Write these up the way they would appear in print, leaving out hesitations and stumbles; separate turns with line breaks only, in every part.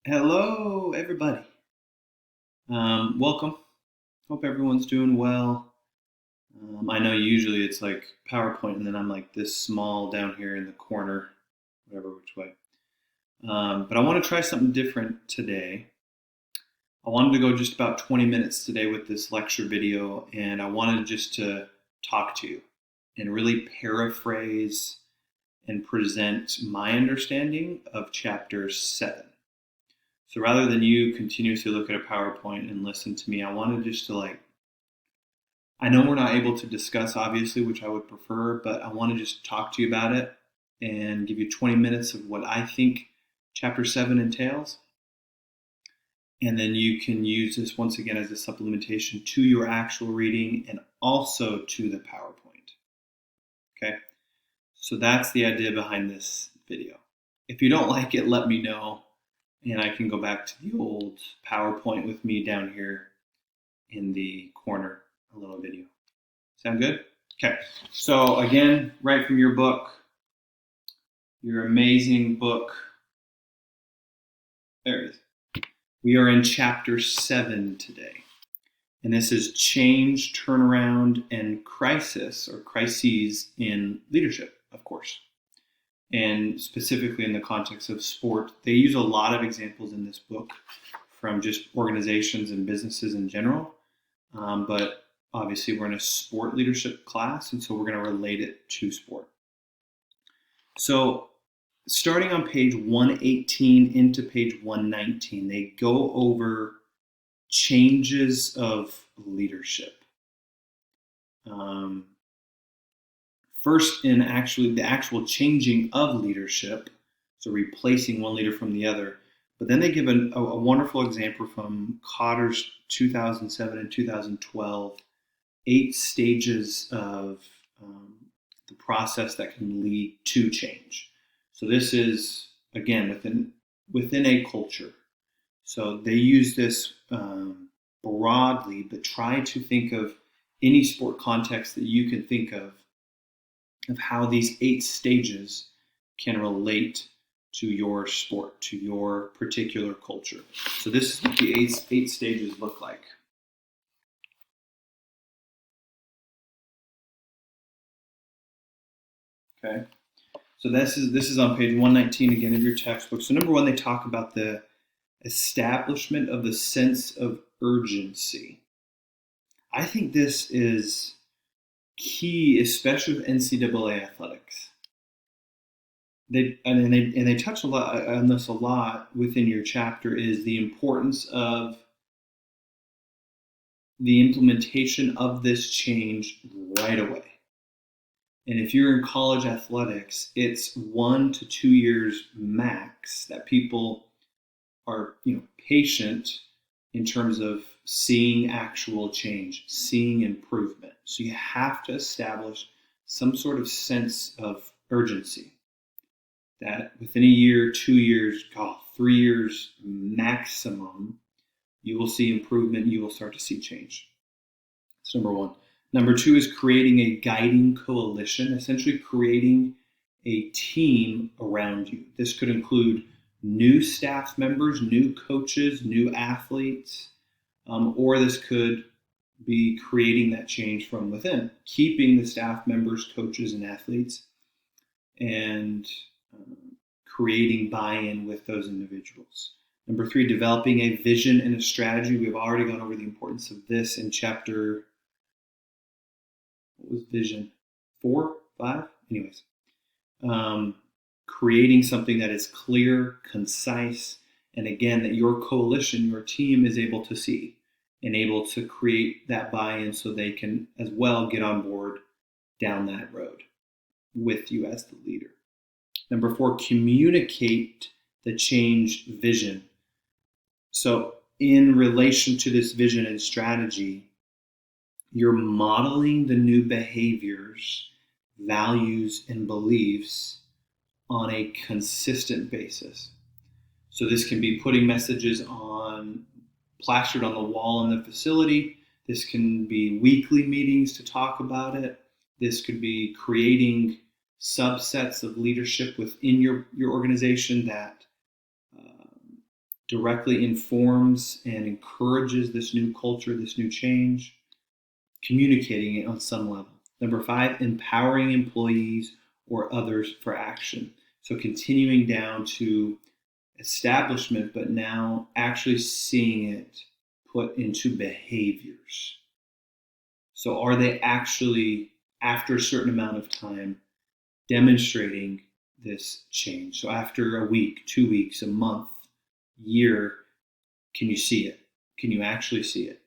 Hello, everybody. Welcome. Hope everyone's doing well. I know usually it's like PowerPoint, and then I'm like this small down here in the corner, whatever which way. But I want to try something different today. I wanted to go just about 20 minutes today with this lecture video, and I wanted just to talk to you and really paraphrase and present my understanding of chapter 7. So rather than you continuously look at a PowerPoint and listen to me, I wanted just to I know we're not able to discuss obviously, which I would prefer, but I want to just talk to you about it and give you 20 minutes of what I think chapter 7 entails. And then you can use this once again as a supplementation to your actual reading and also to the PowerPoint. Okay? So that's the idea behind this video. If you don't like it, let me know. And I can go back to the old PowerPoint with me down here in the corner, a little video. Sound good? Okay. So again, right from your book, your amazing book. There it is. We are in chapter 7 today. And this is change, turnaround, and crisis or crises in leadership, of course. And specifically in the context of sport. They use a lot of examples in this book from just organizations and businesses in general. But obviously we're in a sport leadership class, and so we're going to relate it to sport. So starting on page 118 into page 119, they go over changes of leadership. First, in the actual changing of leadership, so replacing one leader from the other. But then they give a wonderful example from Cotter's 2007 and 2012, 8 stages of the process that can lead to change. So this is, again, within a culture. So they use this broadly, but try to think of any sport context that you can think of how these 8 stages can relate to your sport, to your particular culture. So this is what the eight stages look like. Okay, so this is on page 119 again of your textbook. So number 1, they talk about the establishment of the sense of urgency. I think this is key, especially with NCAA athletics. They touch a lot on this a lot within your chapter, is the importance of the implementation of this change right away. And if you're in college athletics, it's 1 to 2 years max that people are, patient in terms of seeing actual change, seeing improvement. So you have to establish some sort of sense of urgency that within a year, 2 years, 3 years maximum, you will see improvement, you will start to see change. That's number 1. Number 2 is creating a guiding coalition, essentially creating a team around you. This could include new staff members, new coaches, new athletes, or this could be creating that change from within, keeping the staff members, coaches, and athletes, and creating buy-in with those individuals. Number 3, developing a vision and a strategy. We've already gone over the importance of this in chapter, what was vision? 4, 5? Anyways. Creating something that is clear, concise, and again, that your coalition, your team is able to see and able to create that buy-in so they can as well get on board down that road with you as the leader. Number 4, communicate the change vision. So in relation to this vision and strategy, you're modeling the new behaviors, values, and beliefs on a consistent basis. So this can be putting messages plastered on the wall in the facility. This can be weekly meetings to talk about it. This could be creating subsets of leadership within your organization that directly informs and encourages this new culture, this new change, communicating it on some level. Number 5, empowering employees or others for action. So continuing down to establishment, but now actually seeing it put into behaviors. So are they actually, after a certain amount of time, demonstrating this change? So after a week, 2 weeks, a month, year, can you see it? Can you actually see it?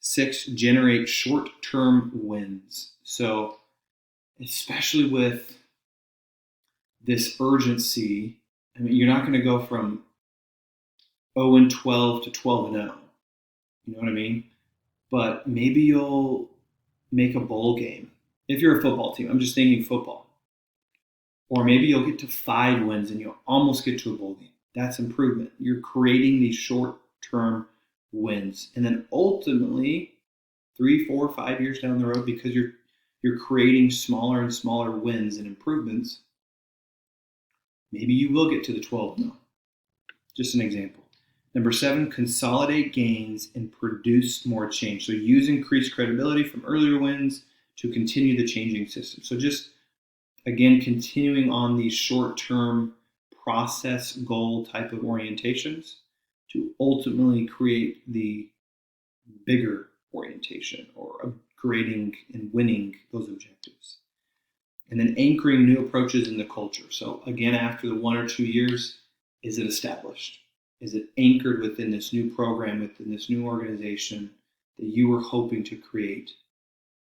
6, generate short-term wins. So especially with this urgency, I mean, you're not going to go from 0-12 to 12-0. You know what I mean? But maybe you'll make a bowl game. If you're a football team, I'm just thinking football. Or maybe you'll get to 5 wins and you'll almost get to a bowl game. That's improvement. You're creating these short-term wins. And then ultimately, 3, 4, 5 years down the road, because you're creating smaller and smaller wins and improvements, maybe you will get to the 12-0. Just an example. Number 7, consolidate gains and produce more change. So use increased credibility from earlier wins to continue the changing system. So just, again, continuing on these short-term process goal type of orientations to ultimately create the bigger orientation or creating and winning those objectives. And then anchoring new approaches in the culture. So again, after the 1 or 2 years, is it established? Is it anchored within this new program, within this new organization that you were hoping to create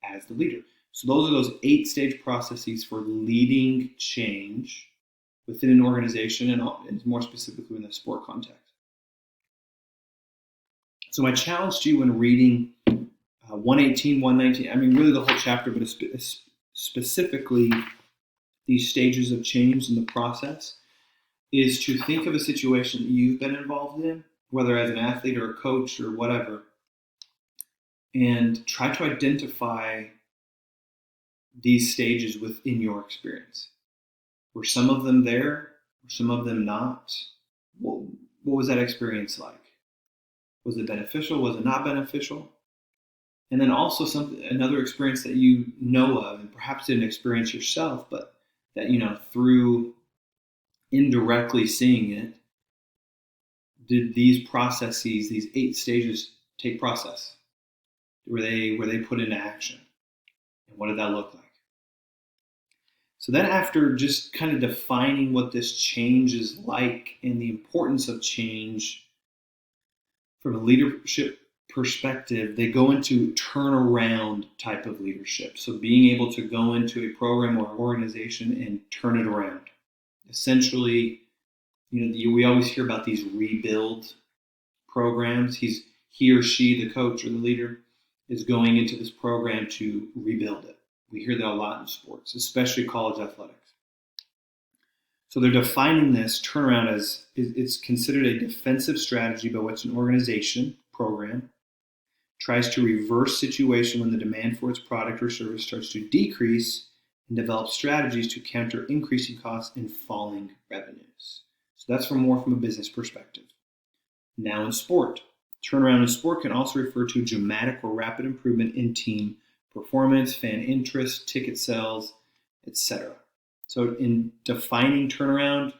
as the leader? So those are those 8-stage processes for leading change within an organization and more specifically in the sport context. So my challenge to you when reading 118, 119, I mean really the whole chapter, but specifically these stages of change in the process, is to think of a situation that you've been involved in, whether as an athlete or a coach or whatever, and try to identify these stages within your experience. Were some of them there? Were some of them not? What was that experience like? Was it beneficial? Was it not beneficial? And then also another experience that you know of, and perhaps didn't experience yourself, but that through indirectly seeing it, did these processes, these 8 stages, take process? Were they put into action? And what did that look like? So then after just kind of defining what this change is like and the importance of change from a leadership perspective, they go into turnaround type of leadership. So being able to go into a program or organization and turn it around. Essentially, we always hear about these rebuild programs. He or she, the coach or the leader, is going into this program to rebuild it. We hear that a lot in sports, especially college athletics. So they're defining this turnaround as it's considered a defensive strategy by which an organization, program, tries to reverse situation when the demand for its product or service starts to decrease and develop strategies to counter increasing costs and falling revenues. So that's from a business perspective. Now in sport, turnaround in sport can also refer to dramatic or rapid improvement in team performance, fan interest, ticket sales, etc. So in defining turnaround,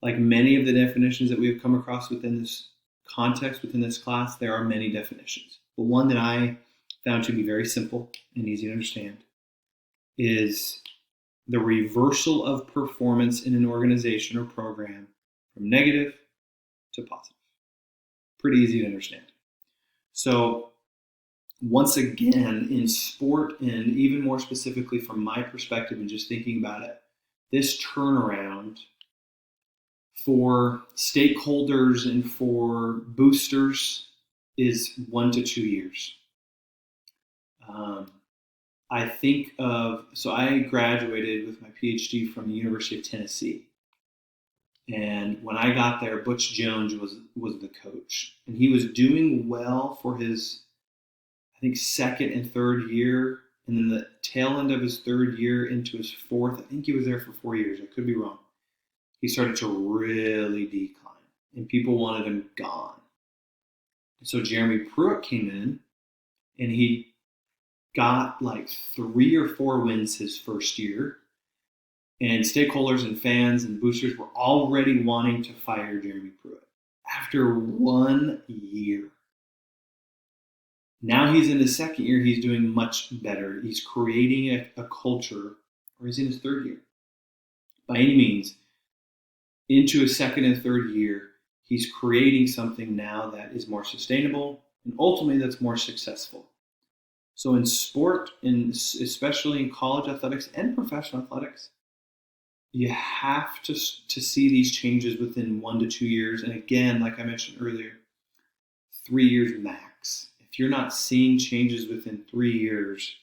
like many of the definitions that we have come across within this context, within this class, there are many definitions. But one that I found to be very simple and easy to understand is the reversal of performance in an organization or program from negative to positive. Pretty easy to understand. So once again, in sport, and even more specifically from my perspective and just thinking about it, this turnaround for stakeholders and for boosters is 1 to 2 years. So I graduated with my PhD from the University of Tennessee. And when I got there, Butch Jones was the coach. And he was doing well for his, I think, 2nd and 3rd year. And then the tail end of his 3rd year into his 4th, I think he was there for 4 years. I could be wrong. He started to really decline. and people wanted him gone. So Jeremy Pruitt came in, and he got like 3 or 4 wins his first year. And stakeholders and fans and boosters were already wanting to fire Jeremy Pruitt after 1 year. Now he's in his second year. He's doing much better. He's creating a culture, or he's in his third year. By any means, into his second and third year, he's creating something now that is more sustainable and ultimately that's more successful. So in sport, and especially in college athletics and professional athletics, you have to see these changes within 1 to 2 years. And again, like I mentioned earlier, 3 years max. If you're not seeing changes within 3 years,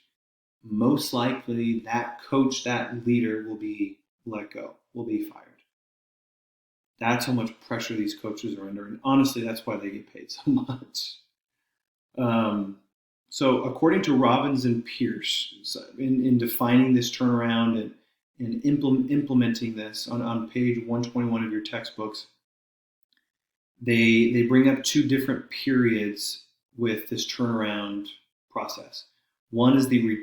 most likely that coach, that leader will be let go, will be fired. That's how much pressure these coaches are under. And honestly, that's why they get paid so much. So according to Robbins and Pierce, in defining this turnaround and implementing this on page 121 of your textbooks, they bring up 2 different periods with this turnaround process. One is the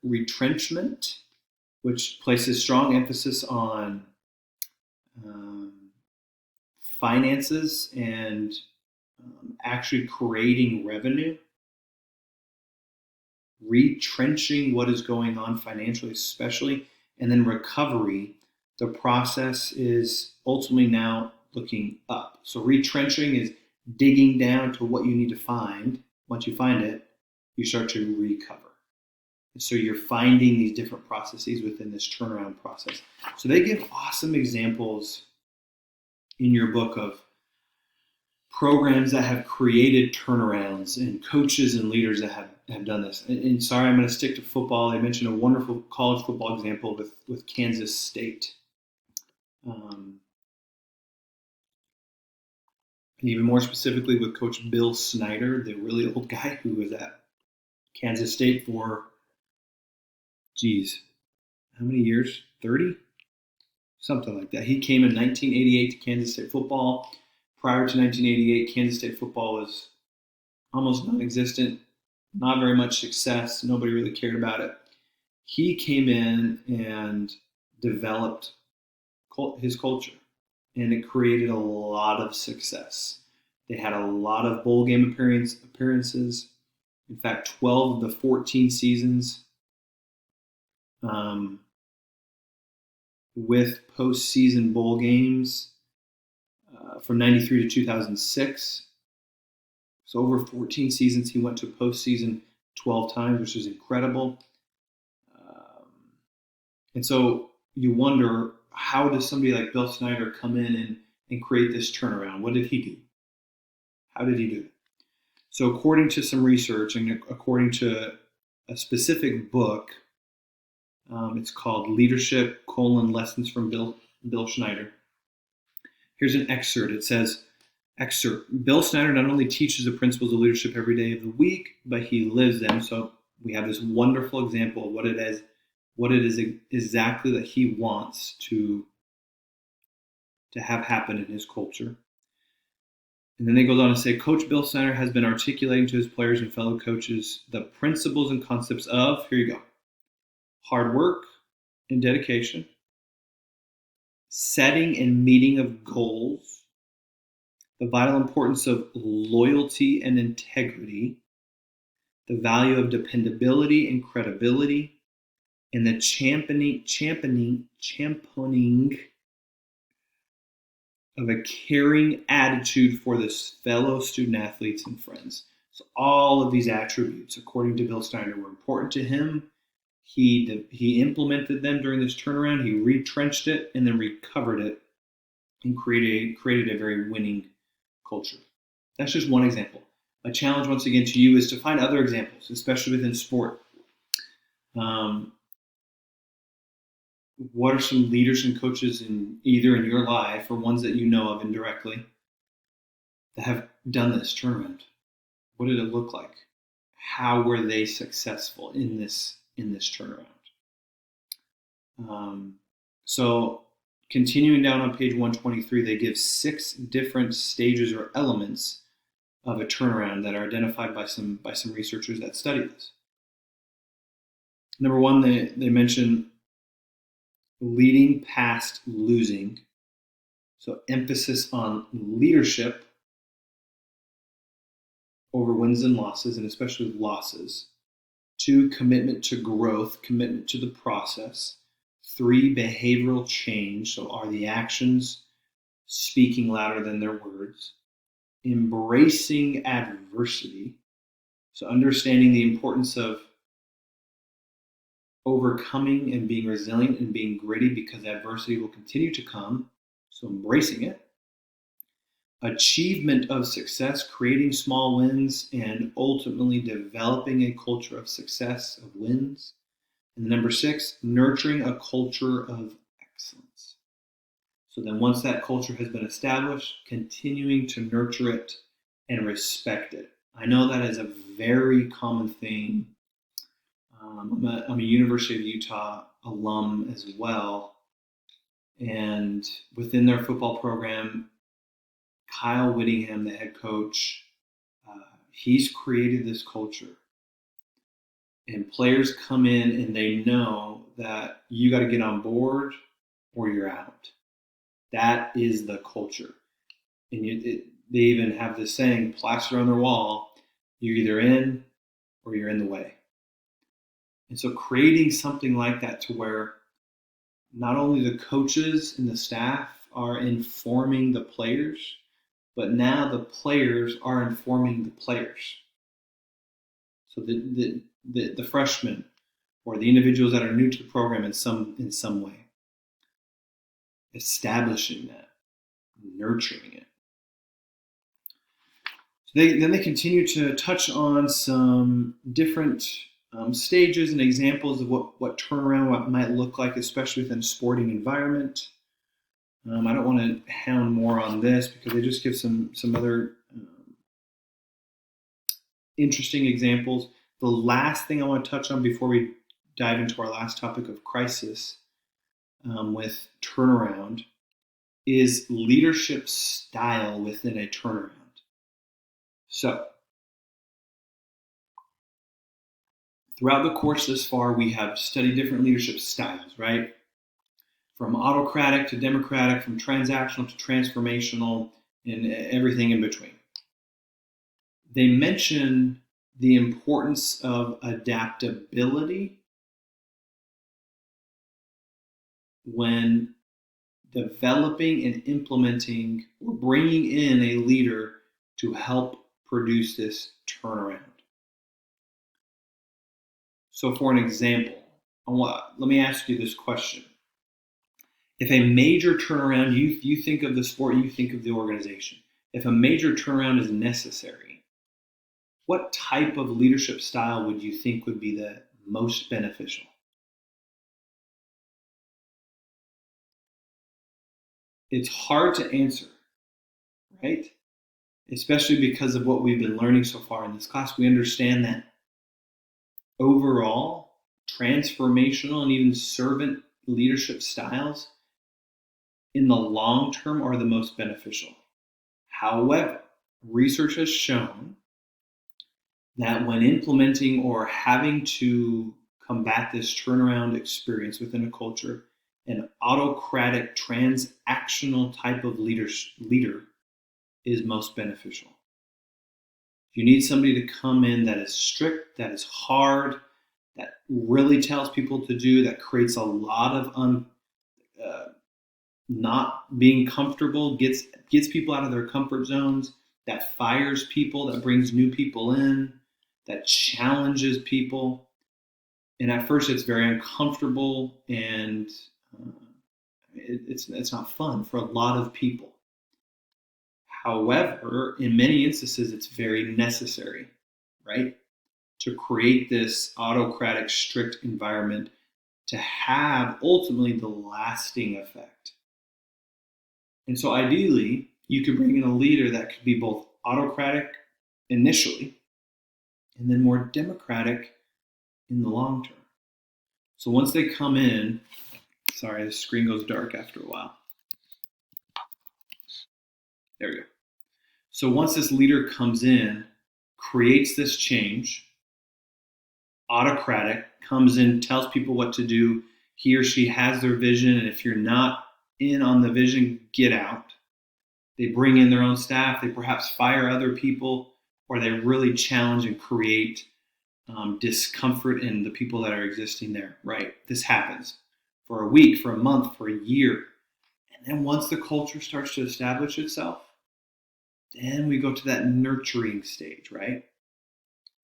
retrenchment, which places strong emphasis on finances and actually creating revenue, retrenching what is going on financially, especially, and then recovery. The process is ultimately now looking up. So retrenching is digging down to what you need to find. Once you find it, you start to recover. And so you're finding these different processes within this turnaround process. So they give awesome examples in your book of programs that have created turnarounds and coaches and leaders that have done this. And sorry, I'm going to stick to football. I mentioned a wonderful college football example with Kansas State. And even more specifically with Coach Bill Snyder, the really old guy who was at Kansas State for, how many years? 30? Something like that. He came in 1988 to Kansas State football. Prior to 1988, Kansas State football was almost non-existent, not very much success. Nobody really cared about it. He came in and developed his culture, and it created a lot of success. They had a lot of bowl game appearances. In fact, 12 of the 14 seasons with postseason bowl games from 93 to 2006. So over 14 seasons, he went to postseason 12 times, which is incredible. And so you wonder, how does somebody like Bill Snyder come in and create this turnaround? What did he do? How did he do it? So according to some research and according to a specific book, it's called Leadership: Lessons from Bill Snyder. Here's an excerpt. It says, Bill Snyder not only teaches the principles of leadership every day of the week, but he lives them. So we have this wonderful example of what it is exactly that he wants to have happen in his culture. And then they goes on to say, Coach Bill Snyder has been articulating to his players and fellow coaches the principles and concepts of, here you go, hard work and dedication, setting and meeting of goals, the vital importance of loyalty and integrity, the value of dependability and credibility, and the championing of a caring attitude for his fellow student athletes and friends. So all of these attributes, according to Bill Snyder, were important to him. He implemented them during this turnaround. He retrenched it and then recovered it and created a very winning culture. That's just one example. My challenge once again to you is to find other examples, especially within sport. What are some leaders and coaches either in your life or ones that you know of indirectly that have done this turnaround? What did it look like? How were they successful in this turnaround? So continuing down on page 123, they give 6 different stages or elements of a turnaround that are identified by some researchers that study this. Number 1, they mention leading past losing. So emphasis on leadership over wins and losses, and especially losses. 2, commitment to growth, commitment to the process. 3, behavioral change. So are the actions speaking louder than their words? Embracing adversity. So understanding the importance of overcoming and being resilient and being gritty, because adversity will continue to come. So embracing it. Achievement of success, creating small wins, and ultimately developing a culture of success, of wins. And number 6, nurturing a culture of excellence. So then once that culture has been established, continuing to nurture it and respect it. I know that is a very common thing. I'm a University of Utah alum as well. And within their football program, Kyle Whittingham, the head coach, he's created this culture. And players come in and they know that you got to get on board or you're out. That is the culture. And they even have this saying plastered on their wall, you're either in or you're in the way. And so creating something like that to where not only the coaches and the staff are informing the players, but now the players are informing the players. So the freshmen or the individuals that are new to the program in some way. Establishing that, nurturing it. So they continue to touch on some different stages and examples of what turnaround might look like, especially within a sporting environment. I don't want to hound more on this because they just give some other interesting examples. The last thing I want to touch on before we dive into our last topic of crisis with turnaround is leadership style within a turnaround. So, throughout the course this far, we have studied different leadership styles, right? From autocratic to democratic, from transactional to transformational, and everything in between. They mention the importance of adaptability when developing and implementing or bringing in a leader to help produce this turnaround. So for an example, let me ask you this question. If a major turnaround, you think of the sport, you think of the organization. If a major turnaround is necessary, what type of leadership style would you think would be the most beneficial? It's hard to answer, right? Especially because of what we've been learning so far in this class. We understand that overall, transformational and even servant leadership styles in the long term are the most beneficial. However, research has shown that when implementing or having to combat this turnaround experience within a culture, an autocratic, transactional type of leader is most beneficial. You need somebody to come in that is strict, that is hard, that really tells people to do, that creates a lot of not being comfortable, gets people out of their comfort zones, that fires people, that brings new people in, that challenges people. And at first it's very uncomfortable and it's not fun for a lot of people. However, in many instances, it's very necessary, right? To create this autocratic, strict environment to have ultimately the lasting effect. And so ideally, you could bring in a leader that could be both autocratic initially and then more democratic in the long term. So once they come in, Sorry, the screen goes dark after a while. There we go. So once this leader comes in, creates this change, autocratic, comes in, tells people what to do. He or she has their vision, and if you're not in on the vision, get out. They bring in their own staff. They perhaps fire other people, or they really challenge and create discomfort in the people that are existing there, right? This happens for a week, for a month, for a year. And then once the culture starts to establish itself, then we go to that nurturing stage, right?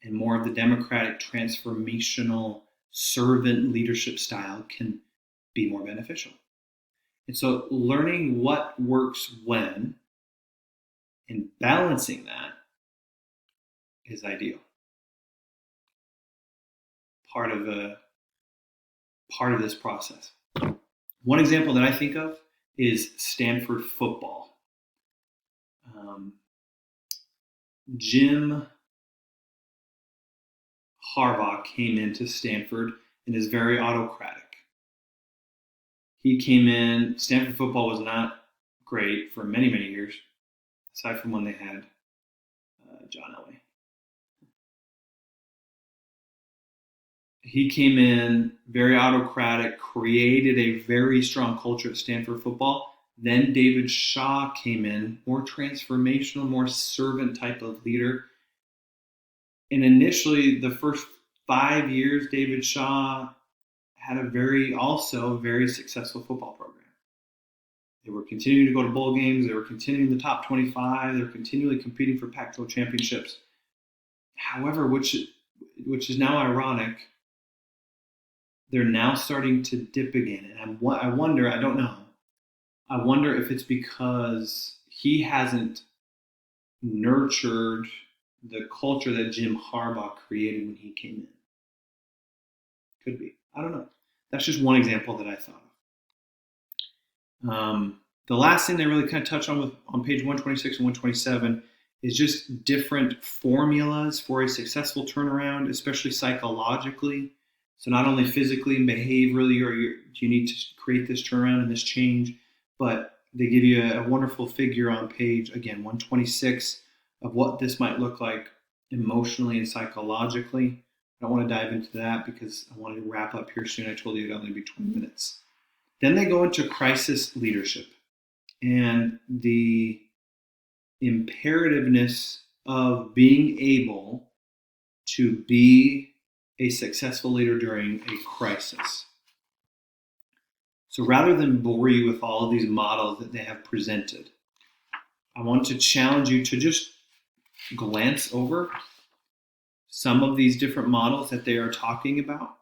And more of the democratic, transformational, servant leadership style can be more beneficial. And so learning what works when and balancing that is ideal. Part of this process. One example that I think of is Stanford football. Jim Harbaugh came into Stanford and is very autocratic. He came in, Stanford football was not great for many, many years, aside from when they had John Elway. He came in very autocratic, created a very strong culture at Stanford football. Then David Shaw came in, more transformational, more servant type of leader. And initially, the first 5 years, David Shaw had a very successful football program. They were continuing to go to bowl games. They were continuing the top 25. They were continually competing for Pac-12 championships. However, which is now ironic, they're now starting to dip again. And I wonder, I don't know, I wonder if it's because he hasn't nurtured the culture that Jim Harbaugh created when he came in. Could be. I don't know. That's just one example that I thought of. The last thing they really kind of touch on page 126 and 127 is just different formulas for a successful turnaround, especially psychologically. So not only physically and behaviorally do you need to create this turnaround and this change, but they give you a wonderful figure on page, again, 126 of what this might look like emotionally and psychologically. I don't want to dive into that because I wanted to wrap up here soon. I told you it'd only be 20 minutes. Then they go into crisis leadership and the imperativeness of being able to be a successful leader during a crisis. So rather than bore you with all of these models that they have presented, I want to challenge you to just glance over some of these different models that they are talking about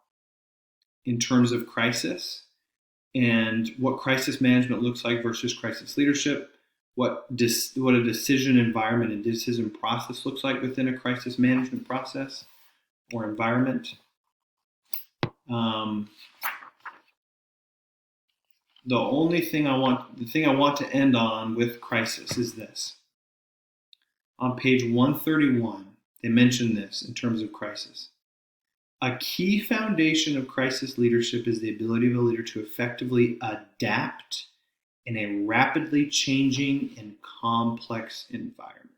in terms of crisis and what crisis management looks like versus crisis leadership, what a decision environment and decision process looks like within a crisis management process or environment. The thing I want to end on with crisis is this. On page 131, they mention this in terms of crisis. A key foundation of crisis leadership is the ability of a leader to effectively adapt in a rapidly changing and complex environment.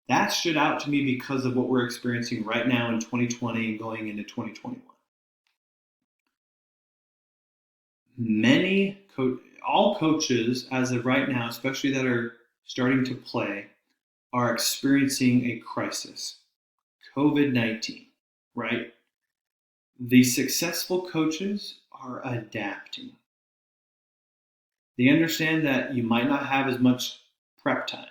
That stood out to me because of what we're experiencing right now in 2020 and going into 2021. All coaches, as of right now, especially that are starting to play, are experiencing a crisis. COVID-19, right? The successful coaches are adapting. They understand that you might not have as much prep time,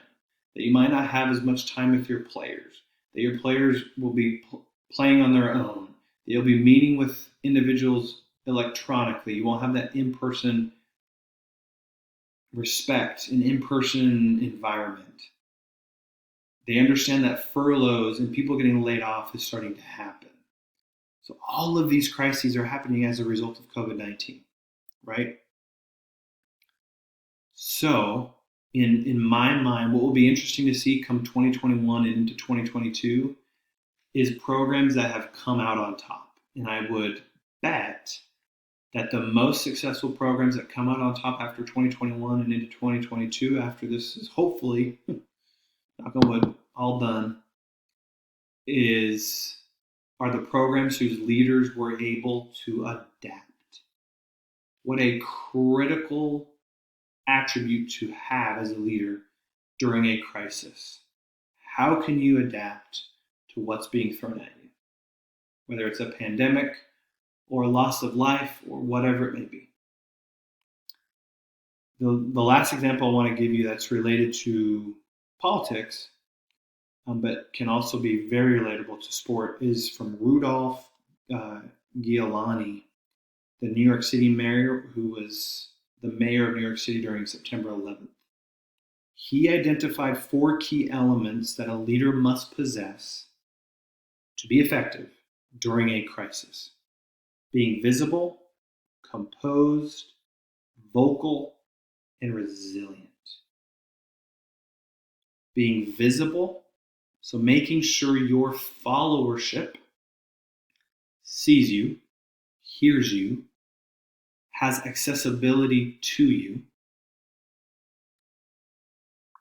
that you might not have as much time with your players, that your players will be playing on their own, that you'll be meeting with individuals electronically. You won't have that in-person respect, an in-person environment. They understand that furloughs and people getting laid off is starting to happen. So all of these crises are happening as a result of COVID-19, right? So in my mind, what will be interesting to see come 2021 and into 2022 is programs that have come out on top. And I would bet that the most successful programs that come out on top after 2021 and into 2022, after this is hopefully, knock on wood, all done, are the programs whose leaders were able to adapt. What a critical attribute to have as a leader during a crisis. How can you adapt to what's being thrown at you? Whether it's a pandemic or loss of life or whatever it may be. The last example I want to give you that's related to politics, but can also be very relatable to sport, is from Rudolph Giuliani, the New York City mayor who was the mayor of New York City during September 11th. He identified 4 key elements that a leader must possess to be effective during a crisis: being visible, composed, vocal, and resilient. Being visible, so making sure your followership sees you, hears you, has accessibility to you.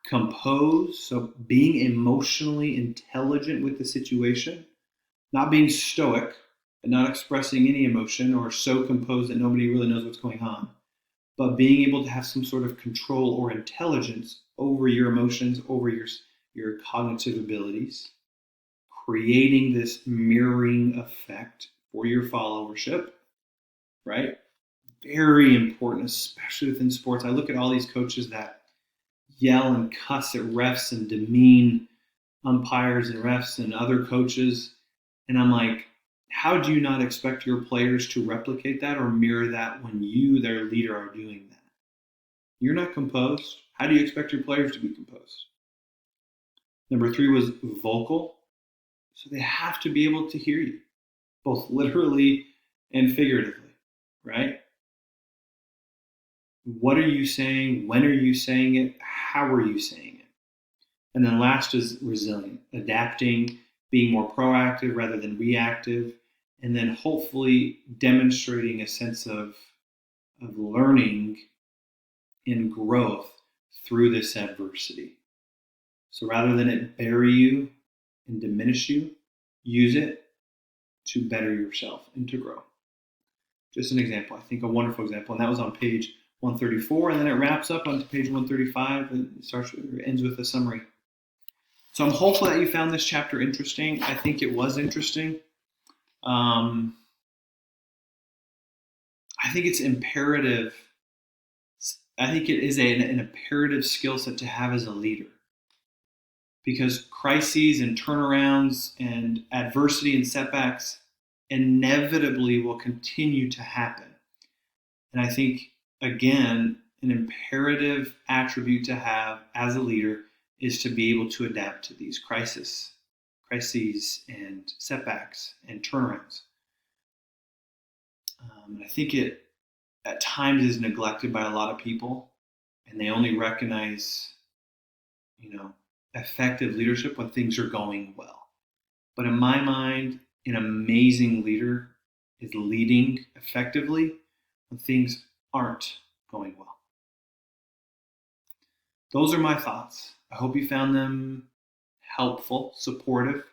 Composed, so being emotionally intelligent with the situation, not being stoic and not expressing any emotion, or so composed that nobody really knows what's going on, but being able to have some sort of control or intelligence over your emotions, over your cognitive abilities, creating this mirroring effect for your followership, right? Very important, especially within sports. I look at all these coaches that yell and cuss at refs and demean umpires and refs and other coaches, and I'm like, how do you not expect your players to replicate that or mirror that when you, their leader, are doing that? You're not composed. How do you expect your players to be composed? Number 3 was vocal. So they have to be able to hear you, both literally and figuratively, right? What are you saying? When are you saying it? How are you saying it? And then last is resilient, adapting, being more proactive rather than reactive, and then hopefully demonstrating a sense of learning and growth through this adversity. So rather than it bury you and diminish you, use it to better yourself and to grow. Just an example, I think a wonderful example, and that was on page 134, and then it wraps up on page 135 and ends with a summary. So I'm hopeful that you found this chapter interesting. I think it was interesting. I think it's imperative. I think it is an imperative skill set to have as a leader, because crises and turnarounds and adversity and setbacks inevitably will continue to happen. And I think, again, an imperative attribute to have as a leader is to be able to adapt to these crises and setbacks and turnarounds. I think it at times is neglected by a lot of people, and they only recognize, effective leadership when things are going well. But in my mind, an amazing leader is leading effectively when things aren't going well. Those are my thoughts. I hope you found them helpful, supportive.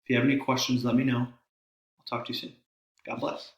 If you have any questions, let me know. I'll talk to you soon. God bless.